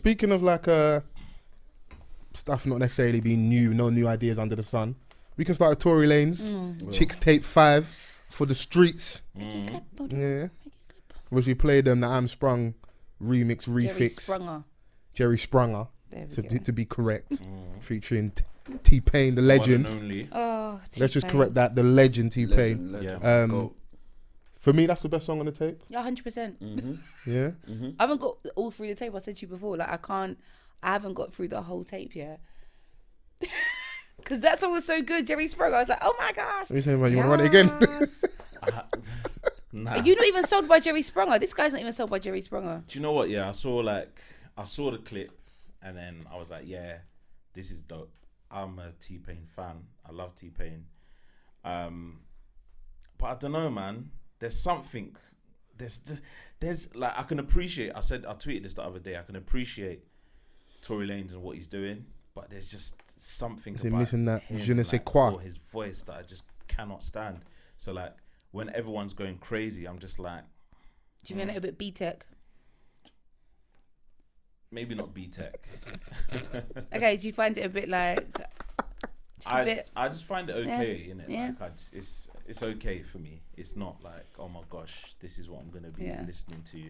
speaking of like stuff not necessarily being new, no new ideas under the sun, we can start with Tory Lanez, Chicks Tape 5 for the streets. Yeah. Which we played the I'm Sprung remix, refix. Jerry Sprunger. To be correct. Featuring T-Pain, the legend. Let's just correct that, the legend T-Pain. Yeah. For me, that's the best song on the tape. Yeah, 100%. Yeah. I haven't got all through the tape. I said to you before, like I haven't got through the whole tape yet. Because that song was so good, Jerry Sprunger. I was like, oh my gosh. What are you saying, man? You want to run it again? Nah. You're not even sold by Jerry Sprunger. This guy's not even sold by Jerry Sprunger. Do you know what? Yeah, I saw the clip, and then I was like, yeah, this is dope. I'm a T-Pain fan. I love T-Pain. But I don't know, man. There's something. There's like I can appreciate. I tweeted this the other day. I can appreciate Tory Lanez and what he's doing, but there's just something about missing that him, je ne sais quoi, or his voice that I just cannot stand. So like when everyone's going crazy, I'm just like. Do you mean a little bit B-Tech? Maybe not B-Tech. Okay, do you find it a bit like... I just find it okay, innit? Yeah. Like it's okay for me. It's not like, oh my gosh, this is what I'm going to be listening to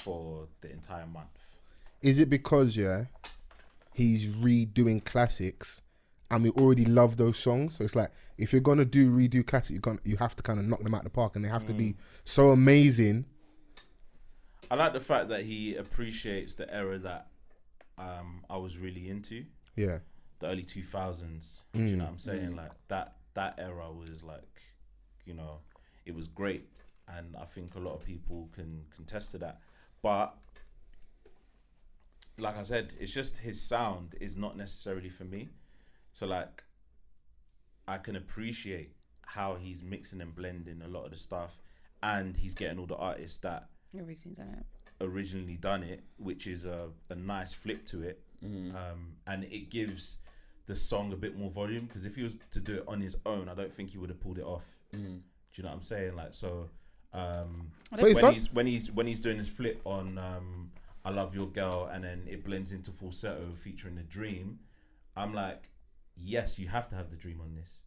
for the entire month. Is it because, he's redoing classics and we already love those songs? So it's like, if you're going to redo classics, you have to kind of knock them out the park and they have to be so amazing. I like the fact that he appreciates the era that I was really into. Yeah. The early 2000s. Do you know what I'm saying? Like that era was like, it was great. And I think a lot of people can contest to that. But like I said, it's just his sound is not necessarily for me. So like, I can appreciate how he's mixing and blending a lot of the stuff, and he's getting all the artists that originally done it, which is a nice flip to it. And it gives the song a bit more volume, because if he was to do it on his own, I don't think he would have pulled it off. Do you know what I'm saying? Like, so when he's doing his flip on I Love Your Girl, and then it blends into falsetto featuring The Dream, I'm like, yes, you have to have The Dream on this.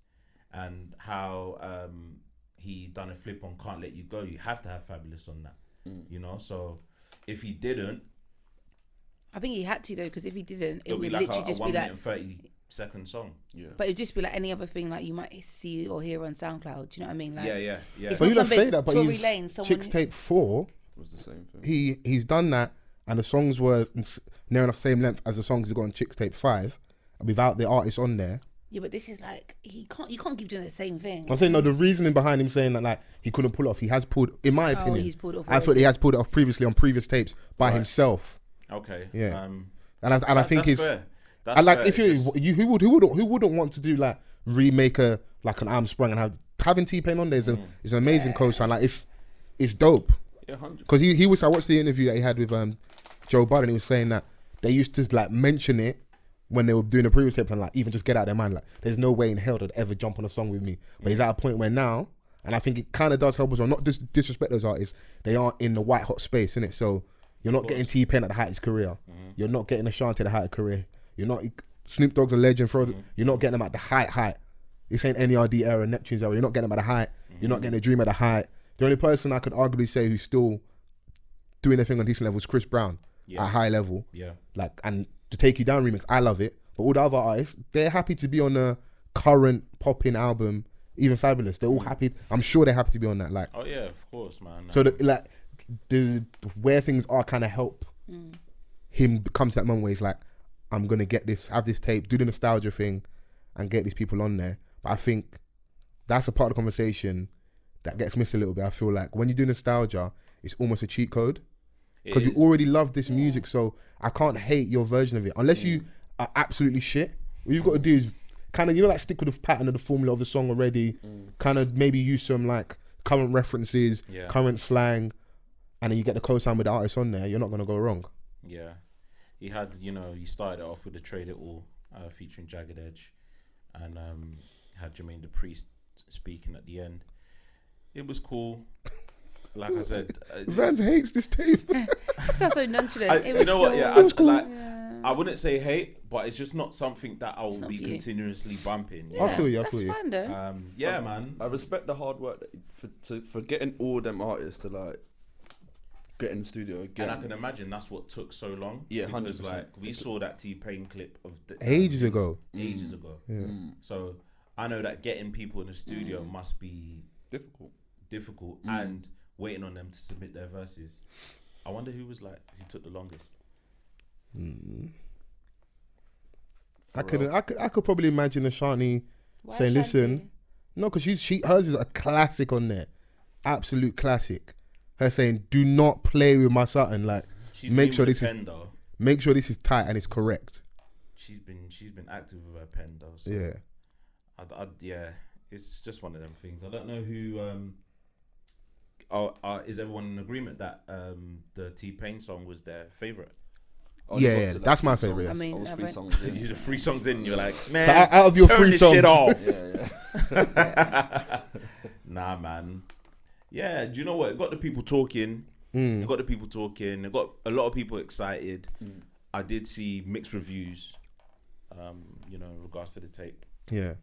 And how he done a flip on Can't Let You Go, you have to have Fabulous on that. So if he didn't, I think he had to though, because if he didn't, it would be like literally just be like 30-second song. Yeah. But it'd just be like any other thing like you might see or hear on SoundCloud. Do you know what I mean? Like, yeah. It's but you don't say that. But Tory Lanez, Chicks Tape 4 was the same thing. He's done that, and the songs were near enough same length as the songs he got on Chicks Tape 5, without the artist on there. Yeah, but this is like you can't keep doing the same thing. I'm saying no. The reasoning behind him saying that like he couldn't pull it off, he has pulled. In my opinion, he's pulled it off. I thought he has pulled it off previously on previous tapes by himself. Okay. Yeah. I think it's fair. I like if who wouldn't want to do like remake an I'm Sprung and having T-Pain on there is an amazing co-sign. Like it's dope. Yeah, 100%. Because he was. I watched the interview that he had with Joe Budden. He was saying that they used to like mention it when they were doing the previous tape and like even just get out of their mind, like there's no way in hell they'd ever jump on a song with me. But he's at a point where now, and I think it kind of does help as well, not disrespect those artists, they aren't in the white hot space, innit? So you're not getting T-Pain at the height of his career. You're not getting Ashanti at the height of career. You're not, Snoop Dogg's a legend, you're not getting them at the height. This ain't NERD era, Neptune's era, you're not getting them at the height. You're not getting a Dream at the height. The only person I could arguably say who's still doing their thing on decent level is Chris Brown at a high level. Yeah. Like, and the Take You Down remix, I love it. But all the other artists, they're happy to be on a current popping album, even Fabulous. They're all happy. I'm sure they're happy to be on that. Like, oh yeah, of course, man. So where things are kind of help him come to that moment where he's like, I'm gonna have this tape, do the nostalgia thing, and get these people on there. But I think that's a part of the conversation that gets missed a little bit. I feel like when you do nostalgia, it's almost a cheat code. Because you already love this music, so I can't hate your version of it. Unless you are absolutely shit. What you've got to do is kind of, like stick with the pattern of the formula of the song already, kind of maybe use some like current references, current slang, and then you get the co-sign with the artist on there, you're not going to go wrong. Yeah. He had, he started it off with the Trade It All featuring Jagged Edge, and had Jermaine Dupri speaking at the end. It was cool. Like I said, Vance hates this tape. That sounds so nonchalant. You know what? Yeah, I wouldn't say hate, but it's just not something that I will not be for you. continuously bumping. I feel you. I That's feel you. fine though. Yeah, man. I respect the hard work for getting all them artists to like get in the studio again. And I can imagine that's what took so long. Yeah, because 100%. like we saw that T-Pain clip of Ages ago. Ages ago. Yeah. So I know that getting people in the studio must be difficult, and waiting on them to submit their verses. I wonder who took the longest. I could probably imagine Ashanti Why saying, Ashanti? "Listen, no, because hers is a classic on there, absolute classic." Her saying, "Do not play with my son. Like, She's make been sure with this the pen, though. make sure this is tight and it's correct." She's been active with her pen though. So Yeah, yeah, it's just one of them things. I don't know who. Is everyone in agreement that the T-Pain song was their favorite? Yeah, that's my favourite, yeah. I mean, I was I 3 went- songs in. You the 3 songs in, you're like, man. So out of your turn 3 this songs, shit off. Yeah. Nah, man. Yeah, do you know what? It got the people talking. It got the people talking. It got a lot of people excited. I did see mixed reviews, in regards to the tape. yeah.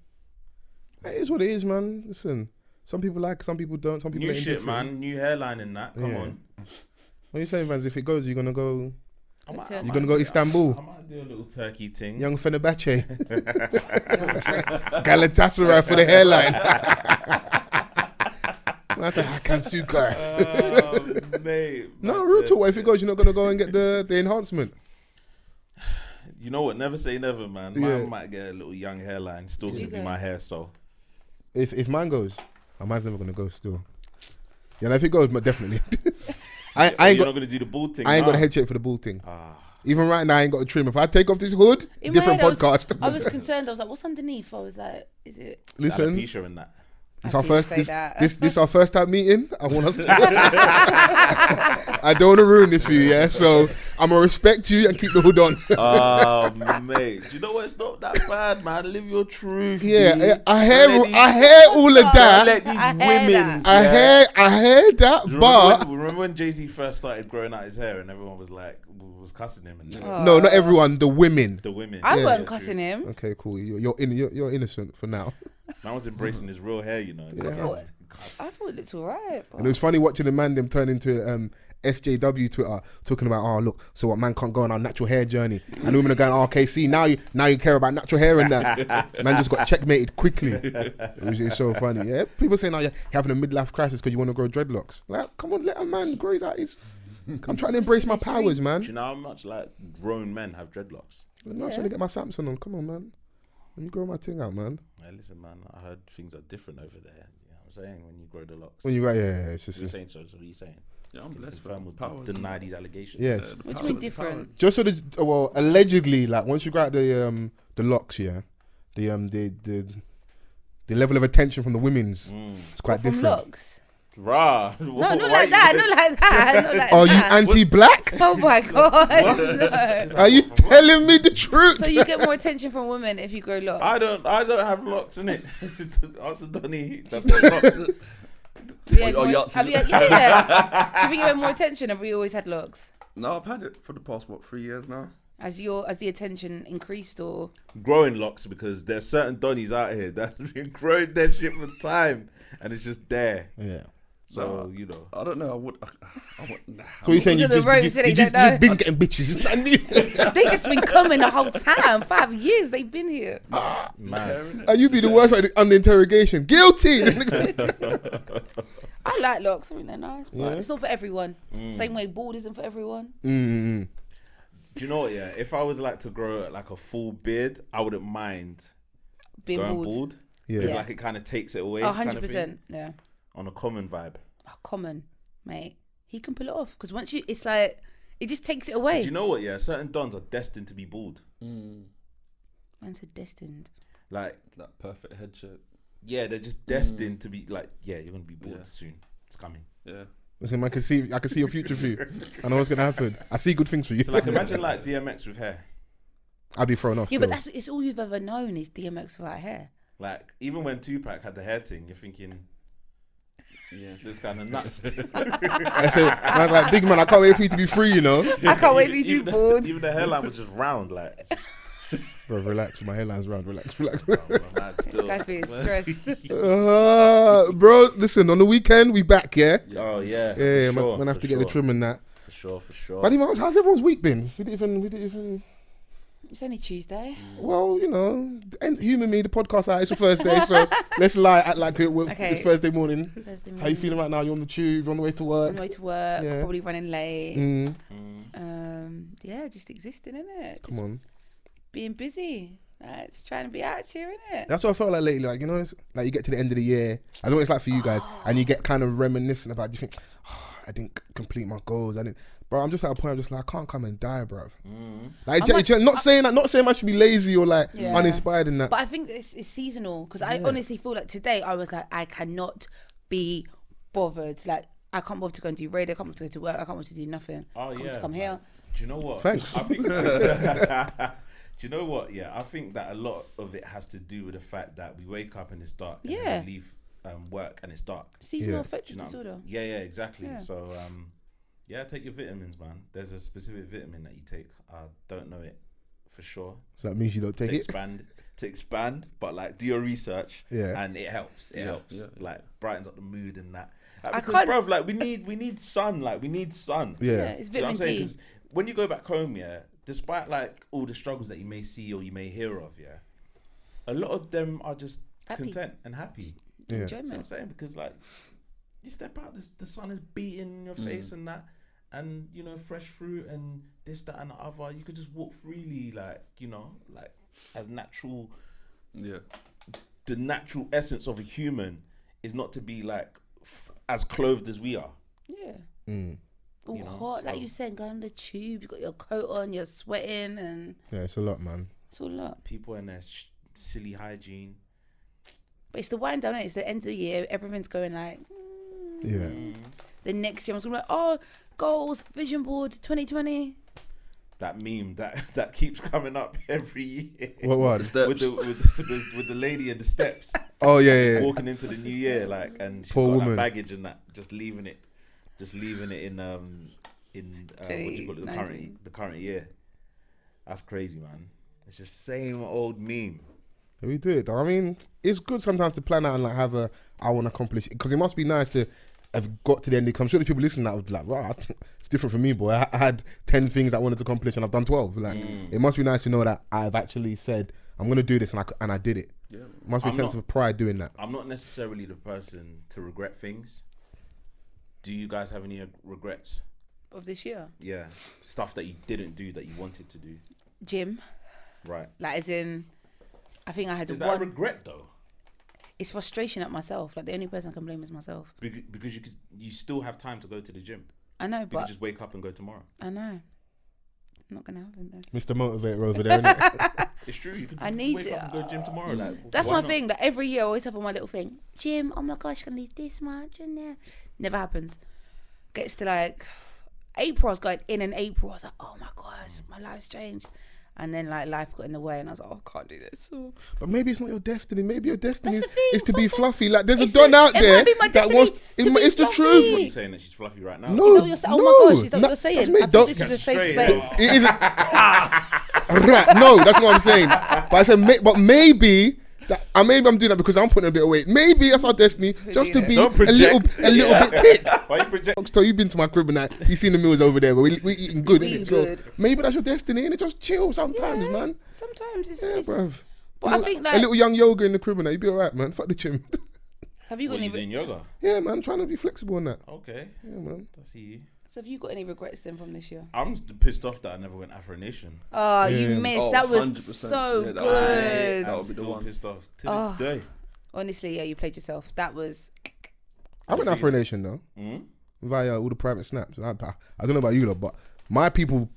It is what it is, man. Listen, some people like, some people don't. Some people New ain't shit, different. man. New hairline and that. Come Yeah. on. What are you saying, Vans? If it goes, you're gonna go You're You're gonna go Istanbul? I might do a little turkey thing. young Fenerbahce, Galatasaray for the hairline. That's a Hakan Sukar. Mate. No, that's real it. talk. What if it goes, you're not gonna go and get the enhancement? You know what? Never say never, man. Yeah. Mine might get a little young hairline. Still Did gonna you be go? my hair, so. If mine goes, mine's never gonna go still. Yeah, if it goes, but definitely. I ain't You're got not gonna do the ball thing. I ain't got a nah. head shape for the ball thing. Ah. Even right now, I ain't got a trim. If I take off this hood, In my different head, podcast. I was concerned. I was like, "What's underneath?" I was like, "Is it?" Listen, Alopecia and that. it's I our did first. say This, that. this our first time meeting. I want us to. I don't want to ruin this for you, yeah. So I'm gonna respect you and keep the hood on. Oh, mate. Do you know what? It's not that bad, man. Live your truth. Yeah, dude. yeah, I hear Don't let I hear all of Don't that. let these I hear women. that. I hear that, Do you but remember when Jay-Z first started growing out his hair and everyone was like, was cussing him and no, not everyone. The women. the women. I Yeah. weren't cussing him. Okay, cool. You're innocent for now. Man was embracing his real hair, you know. Yeah. I thought it looked alright. And it was funny watching the man them turn into SJW Twitter talking about, oh look, so what, man can't go on our natural hair journey, and the women are going, oh, okay, see now you care about natural hair and that. Man just got checkmated quickly. It was so funny. Yeah, people saying, oh, you're having a midlife crisis because you want to grow dreadlocks. Like, come on, let a man grow his eyes. I'm trying to embrace my powers, Do man. you know how much like grown men have dreadlocks? I'm not trying to get my Samson on. Come on, man. Let me grow my thing out, man. Hey, listen, man. I heard things are different over there. You know what I'm saying? When you grow the locks. When you got, yeah, it's You're just saying so. So what are you saying? Yeah, I'm blessed. Confirm or Powers. deny these allegations? yes. What do you mean different? Just so there's, well, allegedly, like once you got the locks, yeah, the level of attention from the women's it's quite From different. looks? Rah. No, not like that. Not like that. Not like Are you that. anti-black? Oh my god! No. Are you telling me the truth? So you get more attention from women if you grow locks. I don't have locks in it. Answer Donny. That's the locks. Yeah, Oh, more, Yahtzee. have you, yeah. Do you think you had more attention? Have we always had locks? No, I've had it for the past 3 years now. As the attention increased, or Growing locks because there's certain Donnies out here that have been growing their shit for time and it's just there. Yeah. So, you know. I don't know. I would. Nah, So you're saying These are the ropes that they don't know. you've been getting bitches? I knew. they just been coming the whole time. 5 years they've been here. Man. And you be the worst under interrogation. Guilty. I like locks. I think they're nice, but Yeah. it's not for everyone. Same way bald isn't for everyone. Mm. Do you know what, yeah? If I was like to grow like a full beard, I wouldn't mind Being going bald. bald. Yeah. It's Yeah. like it kind of takes it away. Oh, kind of 100%. thing, Yeah. on a common vibe. Oh, common, mate. He can pull it off because once it's like it just takes it away. Do you know what, yeah? Certain dons are destined to be bald. Man said destined. Like, That perfect head shape. yeah, they're just destined to be like, yeah, you're going to be bald Yeah. soon. It's coming. Yeah. Listen, I can see your future for you. I know what's gonna happen. I see good things for you. So like, imagine like DMX with hair. I'd be thrown off. Yeah, but still. it's all you've ever known is DMX without hair. Like, even when Tupac had the hair thing, you're thinking, This kind of nuts. I said, I was like, big man, I can't wait for you to be free, you know. I can't wait for you to be bored. Even the hairline was just round, like. Bro, relax. My hairline's round. Relax. This guy feels stressed. Bro, listen, on the weekend, we back, yeah? Oh, yeah. Yeah, for sure, man have to get the trim and that. For sure. But how's everyone's week been? We didn't even. It's only Tuesday. Well, you know, humour me, the podcast out. It's a Thursday, so let's act like it's Thursday morning. How you feeling right now? You on the tube, on the way to work? On the way to work, Yeah. probably running late. Yeah, just existing, innit? Come on. Being busy. Just trying to be out here, innit? That's what I felt like lately. Like, you know, it's like you get to the end of the year. I don't know what it's like for you guys. And you get kind of reminiscent about, you think, I didn't complete my goals. Bro, I'm just at a point, I'm just like, I can't come and die, bro. Like, not saying I should be lazy or like uninspired in that. But I think it's seasonal because I honestly feel like today I was like, I cannot be bothered. Like, I can't bother to go and do radio, I can't bother to go to work, I can't bother to do nothing. Oh, I can't yeah. to come here. Do you know what? Thanks. I think, do you know what? Yeah, I think that a lot of it has to do with the fact that we wake up and it's dark. And then we leave work and it's dark. Seasonal affective disorder. Yeah, exactly. Yeah. So, take your vitamins, man. There's a specific vitamin that you take. I don't know it for sure. So that means you don't take it? To expand, but like do your research. Yeah. And it helps. It helps. Yeah. Like brightens up the mood and that. Like, I can't, bruv, like we need sun. Like we need sun. Yeah. It's vitamin D. 'Cause when you go back home, despite like all the struggles that you may see or you may hear of, a lot of them are just content and happy. Yeah. Enjoyment. You know what I'm saying? Because like you step out, the sun is beating in your face and that, and you know, fresh fruit and this, that, and the other. You could just walk freely, like, you know, like as natural. Yeah. The natural essence of a human is not to be like as clothed as we are. Yeah. All You know, hot, like you said, going on the tube, you got your coat on, you're sweating, and Yeah, it's a lot, man. it's all a lot. People in their silly hygiene. But it's the wind down, it's the end of the year, everyone's going like, Yeah. the next year I was going to be like, oh, goals, vision board, 2020. That meme that keeps coming up every year. What? With the lady in the steps. Oh yeah. Walking into the new year, like, and she's Poor got woman. that baggage and that, just leaving it in what do you call it, the current year. That's crazy, man. It's the same old meme. We do it though. I mean, it's good sometimes to plan out and like have I want to accomplish it, because it must be nice to have got to the end. Because I'm sure there's people listening that would be like, right, it's different for me, boy. I had 10 things I wanted to accomplish and I've done 12. Like, it must be nice to know that I've actually said I'm gonna do this and I did it. Yeah, it must be a sense of pride doing that. I'm not necessarily the person to regret things. Do you guys have any regrets Of this year? Yeah, stuff that you didn't do that you wanted to do. Gym. Right. Like, as in, I think I had Is that a regret though? It's frustration at myself. Like, the only person I can blame is myself. Because you still have time to go to the gym. I know, You but could just wake up and go tomorrow. I know. Not gonna happen though. Mr. Motivator over there, innit? It's true. You could I need wake it. up and go gym tomorrow. Like, That's why my not? thing. Like, every year I always have on my little thing. Gym. Oh my gosh, you're gonna lose this much and there. Never happens. Gets to like April. I was going in April. I was like, oh my gosh, my life's changed. And then like life got in the way, and I was like, oh, I can't do this. But maybe it's not your destiny. Maybe your destiny That's the thing, is to be sometimes- fluffy. Like, there's a It's don the- out it there might be my that destiny wants. to be It's the fluffy. What truth. are you saying that she's fluffy right now? No, Is that what you're saying? Oh my gosh, is that what you're saying? that's I me. thought Don't- this was a safe Straight space. up. It isn't. Right? No, that's what I'm saying. But I said, but maybe. Maybe I'm doing that because I'm putting a bit of weight. Maybe that's our destiny, just to be a Don't little project. bit thick. Why you project? So you've been to my crib and that, you've seen the meals over there, but we eating good, We eating innit? So good. maybe that's your destiny, and just chill sometimes, Yeah, man. Sometimes it's. Yeah, bruv. But I think a like, little young yoga in the crib and that, you be alright, man. Fuck the gym. have you got What, you any? doing yoga? Yeah, man, trying to be flexible on that. Okay. Yeah, man. I see you. So have you got any regrets then from this year? I'm pissed off that I never went Afro Nation. Oh, you Yeah. missed. Oh, that was 100%. so Yeah, that good. That I'm would be the still one. pissed off to Oh. this day. Honestly, yeah, you played yourself. That was. I went Afro Nation though, via all the private snaps. I don't know about you lot, but my people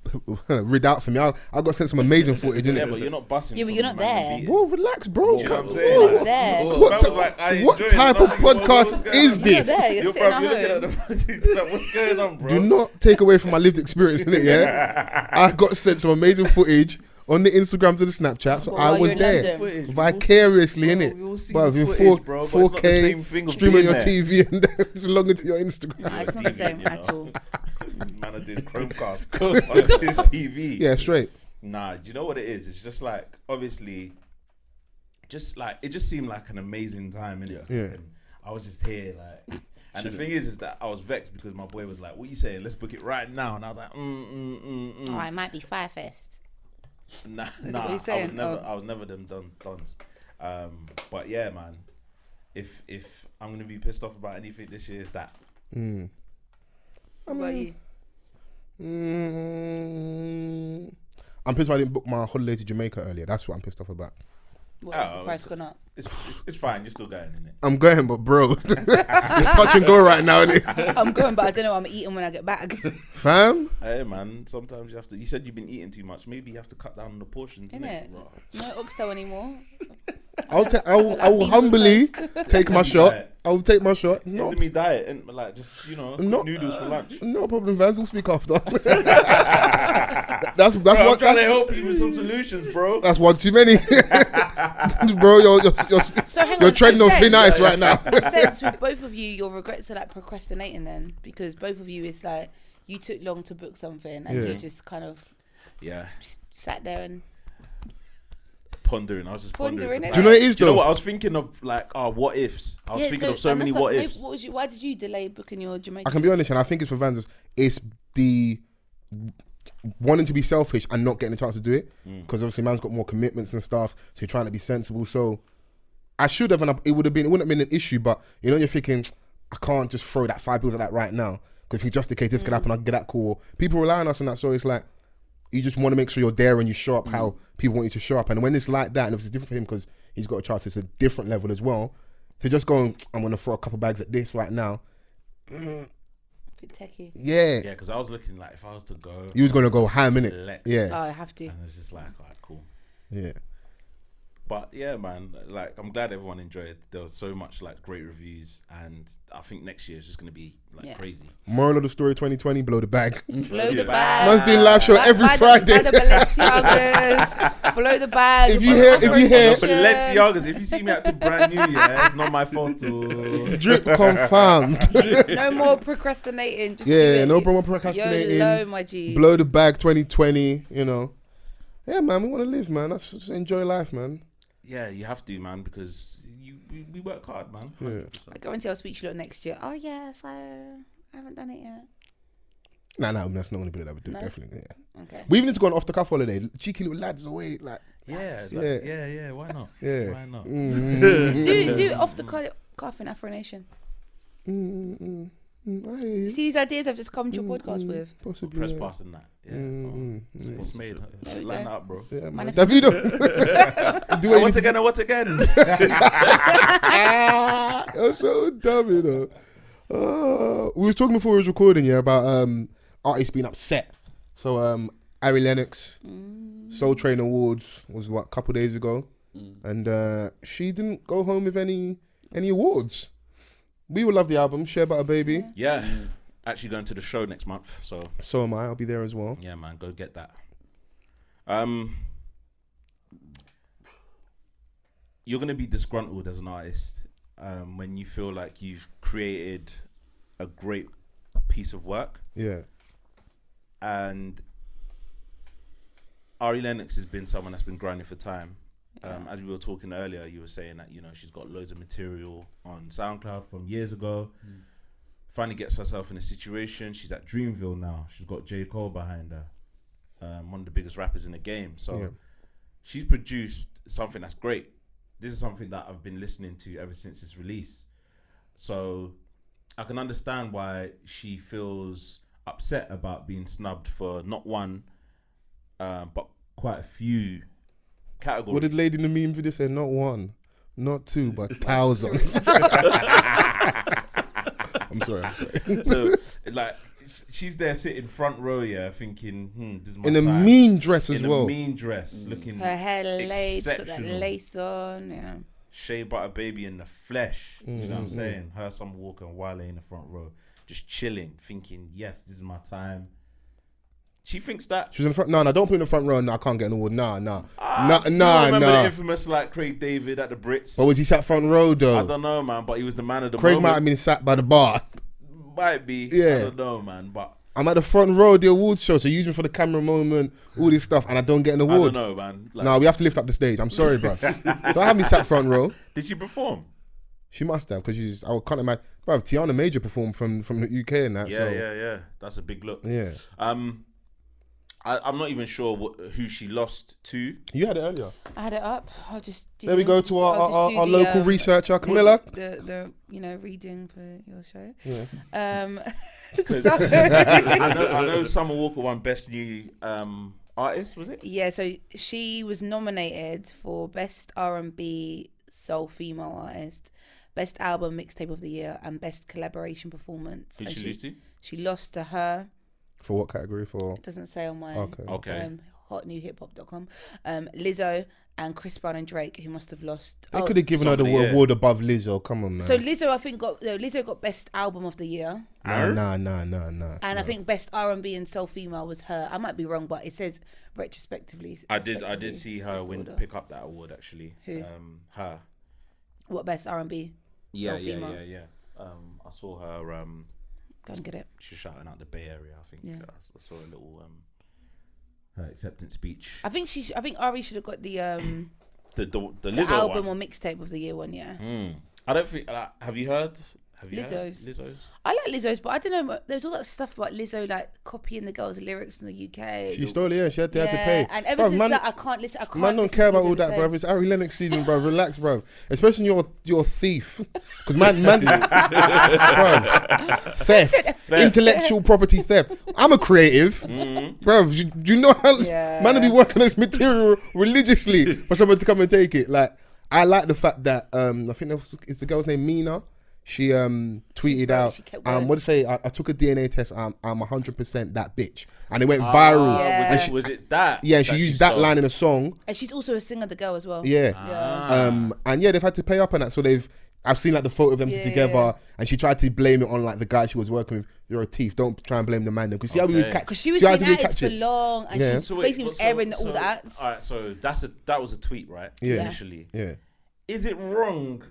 rid out for me. I got sent some amazing footage, Yeah, innit? but you're not busting. Yeah, but from you're not man there. beating. Whoa, relax, bro. You know what I'm Whoa, saying? whoa. Not there. What, Man was like, I what enjoyed it. type I'm of like, what's podcast going is on? You're not this? there. You're You're sitting probably at looking home. at the like, what's going on, bro? Do not take away from my lived experience, innit? Yeah, I got sent some amazing footage on the Instagram to the Snapchat, so Well, I while was you're in there London. Footage, vicariously, bro, innit? we all see But the with footage, bro, but it's not the same 4K, thing of streaming on being your there. TV and then just logging to your Instagram. Nah, it's not the same You at know. all. Man, I did Chromecast on his TV. Yeah, straight. Nah, do you know what it is? It's just like, obviously, just like, it just seemed like an amazing time, innit? Yeah. And I was just here, like, and the thing is that I was vexed because my boy was like, what you saying? Let's book it right now. And I was like, Oh, it might be Firefest. Nah, what nah, you're saying? I was never them dons. But yeah, man, if I'm gonna be pissed off about anything this year, it's that. What about you? I'm pissed I didn't book my holiday to Jamaica earlier. That's what I'm pissed off about. What, the price gone up? It's fine. You're still going, innit? I'm going, but bro, it's touch and go right now, innit? I'm going, but I don't know what I'm eating when I get back. Fam? Hey, man. Sometimes you have to. You said you've been eating too much. Maybe you have to cut down on the portions, innit? Innit? No oxtail anymore. I will Like beans humbly on take my shot. I will take my shot. No, Indomie diet and like just cook noodles for lunch. no problem, Vans. We'll speak after. that's Bro, I'm what. trying to That's, help you with some solutions, bro. that's one too many, bro. You're So hang you're on, treading on in a thin sense- ice right now. in a sense, with both of you, your regrets are like procrastinating then, because both of you, it's like you took long to book something and Yeah. you just kind of Yeah, sat there and pondering. I was just pondering. Pondering, Do you know what it is Do you know though? what I was thinking of? Like, what ifs? I was thinking of so and many that's what like, ifs. What was why did you delay booking your Jamaican? I can be honest, and I think it's for Vans. It's the wanting to be selfish and not getting a chance to do it because obviously man's got more commitments and stuff, so you're trying to be sensible. So I should have, and it wouldn't have been an issue. But you know, you're thinking, I can't just throw that £5 at that right now because if you just in case this could happen, I can get that call. People rely on us on that, so it's like you just want to make sure you're there and you show up how people want you to show up. And when it's like that, and if it's different for him because he's got a chance, it's a different level as well. To just go, I'm gonna throw a couple bags at this right now. Bit techie. Yeah, Yeah, because I was looking like if I was to go, he was gonna go ham in it. flex. Oh, Yeah, I have to. And I was just like, alright, cool. yeah. But yeah, man, like I'm glad everyone enjoyed. There was so much like great reviews, and I think next year is just gonna be like crazy. Moral of the story: 2020, blow the bag. Blow the Yeah. bag. Man's doing live show every Friday. Buy the Balenciagas. Blow the bag. If you hear- Balenciagas, if you see me acting brand new, yeah, it's not my fault. Drip confirmed. No more procrastinating. Just do Yeah, it. no problem procrastinating. YOLO, my G. Blow the bag 2020, you know. Yeah, man, we want to live, man. Let's just enjoy life, man. Yeah, you have to, man, because we work hard, man. Yeah. I guarantee I'll speak to you lot next year. Oh yeah, so I haven't done it yet. Nah, that's not going to be that we do, No? definitely. Yeah. Okay. We even need to go on off the cuff holiday. Cheeky little lads away, like, Yeah, Yeah. Why not? yeah. Why not? Do off the cuff in Afro Nation. I hear you. See these ideas I've just come to your podcast with. Possibly. Press yeah. pass and that. Yeah. It's made. we Line go. up, bro. Yeah, man. Manifest- Davido. Do What again? What again? You're so dumb, you know. We was talking before we was recording, yeah, about artists being upset. So Ari Lennox, Soul Train Awards was a couple days ago, and she didn't go home with any awards. We will love the album, Share Butter Baby. Yeah. Actually going to the show next month, so So am I. I'll be there as well. yeah, man, go get that. You're gonna be disgruntled as an artist when you feel like you've created a great piece of work, Yeah. and Ari Lennox has been someone that's been grinding for time. As we were talking earlier, you were saying that she's got loads of material on SoundCloud from years ago. Finally gets herself in a situation. She's at Dreamville now. She's got J. Cole behind her, one of the biggest rappers in the game. So she's produced something that's great. This is something that I've been listening to ever since its release. So I can understand why she feels upset about being snubbed for not one, but quite a few categories. What did Lady in the meme video say? Not one, not two, but thousands. I'm sorry. So, like, she's there sitting front row, yeah, thinking, this is my In a time. mean dress as in well. a mean dress, looking Her hair lace, put that exceptional. lace on. Yeah. Shea Butter Baby in the flesh. You know what I'm saying? Her, Summer Walker, and Wale in the front row, just chilling, thinking, yes, this is my time. She thinks that. She was in the front. No, don't put in the front row. No, I can't get an award. Nah. You don't remember the infamous like Craig David at the Brits? But was he sat front row though? I don't know, man. But he was the man of the Craig moment. might have been sat by the bar. Might be. Yeah. I don't know, man. But I'm at the front row of the awards show, so use me for the camera moment, all this stuff, and I don't get an I award. don't know, man. Like, No, we have to lift up the stage. I'm sorry, bro. Don't have me sat front row. did she perform? She must have, because I can't imagine. Bro, Tiana Major performed from the UK and that. Yeah. That's a big look. Yeah. I'm not even sure who she lost to. You had it earlier. I had it up. I'll just do There we go to our the, local researcher, Camilla. The reading for your show. Yeah. So I know Summer Walker won Best New Artist, was it? yeah, so she was nominated for Best R&B Soul Female Artist, Best Album Mixtape of the Year, and Best Collaboration Performance. Who And she lose to? She lost to her. For what category? For It doesn't say on my Okay. hotnewhiphop.com. Lizzo and Chris Brown and Drake, who must have lost. they could have given her the somebody, yeah. award above Lizzo. Come on, man. So Lizzo, I think Lizzo got Best Album of the Year, Nah. and I think Best R&B and Soul Female was her. I might be wrong, but it says retrospectively. I did see her pick up that award actually. Who? Her. What Best R&B? Yeah. I saw her. Go and get it. She's shouting out the Bay Area. I think. Yeah. I saw a little her acceptance speech. I think Ari should have got the The the Lizzo album one. or mixtape of the year one. Yeah. I don't think. Have you heard? Have you heard Lizzo's. Lizzo's? I like Lizzo's, but I don't know. There's all that stuff about Lizzo like copying the girls' lyrics in the UK. she stole it. Yeah, she had to pay. And ever since that, I can't listen. Man, don't care about all that, bro. It's Ari Lennox season, bro. Relax, bro. Especially you're a thief, because man's bro, theft, intellectual property theft. I'm a creative, bro. Do you know how man will be working on this material religiously for someone to come and take it? Like, I like the fact that I think it's the girl's name Mina. She tweeted out, what to say? I took a DNA test. I'm 100% that bitch, and it went viral. Yeah. Was it that? Yeah, she used that line in a song. And she's also a singer, the girl as well. Yeah. And yeah, they've had to pay up on that. So I've seen like the photo of them together, and she tried to blame it on like the guy she was working with. You're a thief. Don't try and blame the man. Because see how we was Because she was being at it for long, and she basically was airing all that. All right, so that was a tweet, right? Yeah. Initially. Yeah. Is it wrong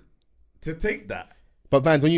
to take that? But Vans, when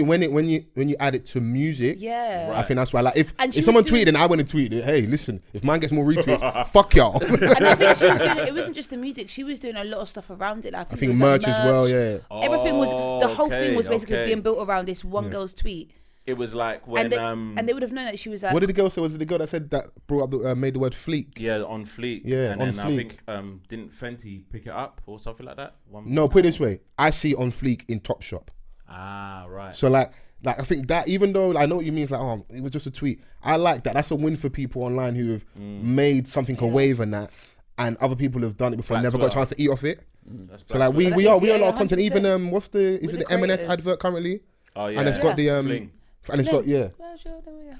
you add it to music, Yeah. I think that's why. Like if she someone was doing- tweeted and I went and tweeted, hey, listen, if mine gets more retweets, fuck y'all. And I think she was doing it wasn't just the music, she was doing a lot of stuff around it. Like, I think it was merch like as well. Yeah. Everything was the whole thing was basically okay. being built around this one girl's tweet. It was like when And they would have known that she was like, What did the girl say? Was it the girl that said that brought up made the word fleek? yeah, on Fleek. Yeah, and on then I Fleek. think didn't Fenty pick it up or something like that? No, put it this way. I see it on Fleek in Topshop. Ah, right. So like I think that even though I know what you mean, it's like it was just a tweet. I like that. That's a win for people online who have made something a wave and that, and other people have done it before and never got a chance to eat off it. That's So like we are a lot of content. 100%. Even is it the M&S creators. advert currently? Oh yeah. And it's got the Fling. and it's got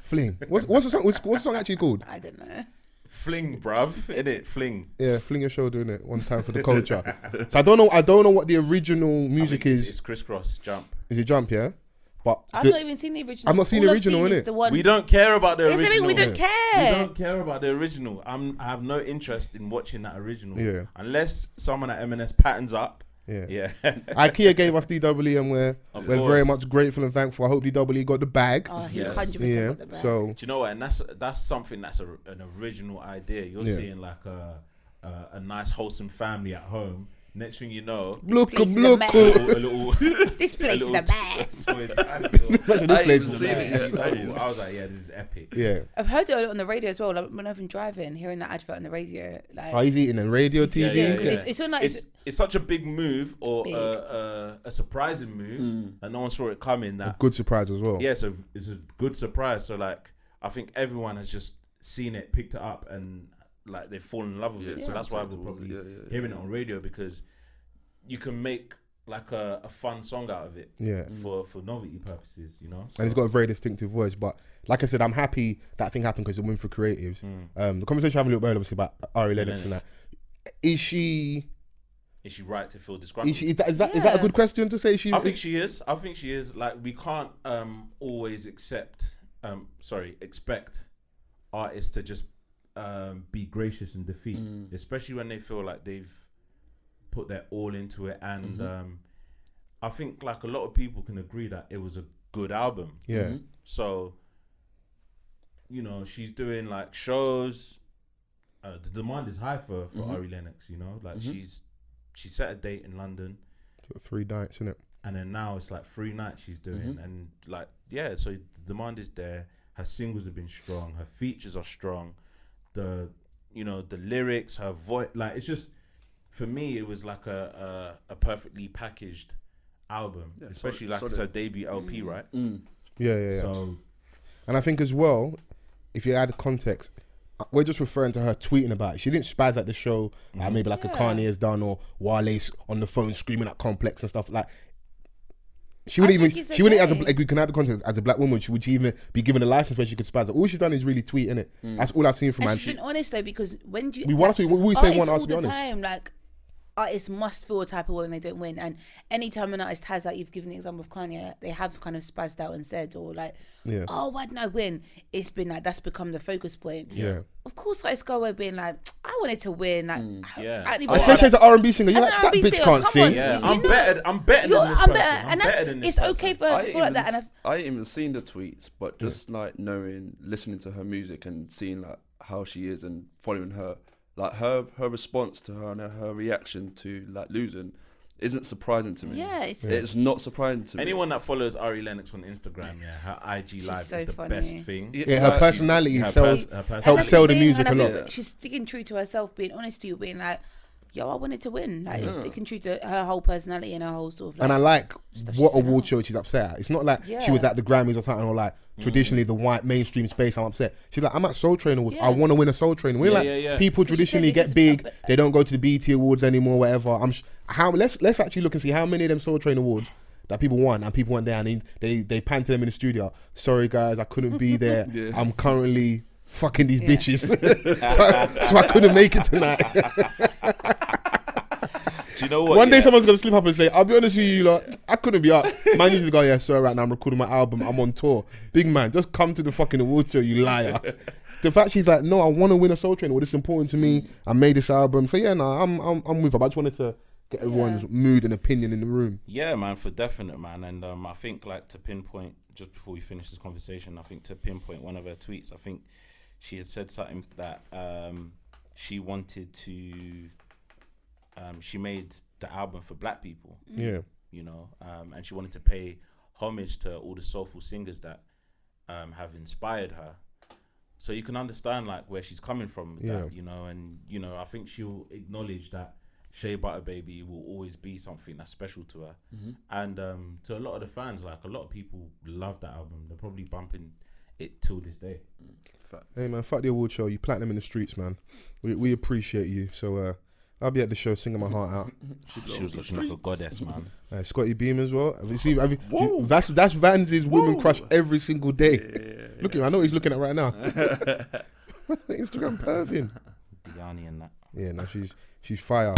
Fling. What's the song? What's the song actually called? I don't know. Fling, bruv, innit? Fling. Yeah, Fling your shoulder in it one time for the culture. So I don't know what the original music is. It's crisscross jump. Is it Jump? Yeah, but I've not even seen the original. I've not seen the original, is innit? the one. We don't care about the Is original. it mean we don't We care? don't care about the original. I have no interest in watching that original. Yeah. Unless someone at M&S patterns up. Yeah. Yeah. IKEA gave us DWE and we're Of very course. much grateful and thankful. I hope DWE got the bag. Oh, he Yes. 100% Yeah. got the bag. So Do you know what? And that's something that's an original idea. You're Yeah. seeing like a nice wholesome family at home. Next thing you know, look. place is a a mess. little This place is the best. This place is seen it bad. yet. I was like, yeah, this is epic. Yeah. I've heard it on the radio as well. Like, when I've been driving, hearing that advert on the radio, like, Oh, he's eating in radio, TV. yeah, 'cause it's on like It's such a big move or Big. a surprising move and no one saw it coming. That Good surprise as well. yeah, so it's a good surprise. So like, I think everyone has just seen it, picked it up, and like they've fallen in love with it. Yeah, So that's why we're towards probably it. hearing it on radio, because you can make like a fun song out of it. Yeah. For novelty purposes, you know. And he's got a very distinctive voice. But like I said, I'm happy that thing happened because it's a win for creatives. The conversation I have a little bit earlier, obviously, about Ari Lennox and that. Is she right to feel disgruntled? is that a good question to say? I think she is. I think she is. Like, we can't always expect artists to just be gracious in defeat, especially when they feel like they've put their all into it. And I think like a lot of people can agree that it was a good album. Yeah. So, you know, she's doing like shows. The demand is high for Ari Lennox, you know, like she set a date in London. 3 nights, innit? And then now it's like 3 nights she's doing. And like, yeah, so the demand is there. Her singles have been strong. Her features are strong. The lyrics, her voice, like it's just, for me, it was like a perfectly packaged album, especially like it's her debut LP, right? Yeah. So, and I think as well, if you add context, we're just referring to her tweeting about it. She didn't spaz at the show, like maybe like a Kanye has done, or Wale's on the phone screaming at Complex and stuff. Like, she wouldn't even, we can add the context, as a black woman, would she even be given a license where she could spaz? All she's done is really tweet, innit? That's all I've seen from her. And she's been honest though, because when do you... We say one, us to be honest. Time, like, artists must feel a type of way when they don't win, and anytime an artist has, like you've given the example of Kanye, they have kind of spazzed out and said, or like, oh, why didn't I win? It's been like, that's become the focus point. Of course, artists go away being like, I wanted to win, like, I don't even especially as an R&B singer, you're like, that bitch singer, can't sing. I'm better than this person. And it's okay for her to feel like that. And I ain't even seen the tweets, but just like listening to her music and seeing like how she is and following her, like her response to her and her reaction to like losing isn't surprising to me. It's not surprising to me. Anyone that follows Ari Lennox on Instagram, her IG live so is the funny. best thing. Her personality helps sell the music a lot. She's sticking true to herself, being honest to you, being like, yo, I wanted to win. Like, sticking true to her whole personality and her whole sort of like... And I like what award show she's upset at. It's not like she was at the Grammys or something, or like traditionally the white mainstream space, I'm upset. She's like, I'm at Soul Train Awards. I want to win a Soul Train. We're people traditionally get big. They don't go to the BET Awards anymore, whatever. Let's actually look and see how many of them Soul Train Awards that people won, and people went there and they pan to them in the studio. Sorry guys, I couldn't be there. I'm currently fucking these bitches. so I couldn't make it tonight. Do you know what? One day someone's gonna slip up and say, I'll be honest with you, like, I couldn't be up. Man usually go, yeah, sorry, right now I'm recording my album, I'm on tour. Big man, just come to the fucking award show, you liar. The fact she's like, no, I want to win a Soul Train. Well, it's important to me. I made this album. So yeah, no, I'm with her. I just wanted to get everyone's mood and opinion in the room. Yeah, man, for definite, man. And I think like to pinpoint, just before we finish this conversation, I think to pinpoint one of her tweets, I think she had said something that she wanted to, she made the album for black people. Yeah. You know, and she wanted to pay homage to all the soulful singers that have inspired her. So you can understand like where she's coming from with that, you know, and you know, I think she'll acknowledge that Shea Butter Baby will always be something that's special to her. And to a lot of the fans, like a lot of people love that album. They're probably bumping it till this day. Hey man, fuck the award show. You platinum in the streets, man. We appreciate you. So I'll be at the show singing my heart out. She was looking like a goddess, man. Scotty Beam as well. That's Vanz's woman crush every single day. Look at him. I know what he's looking at right now. Instagram perving. Diani and that. Yeah, no, she's fire.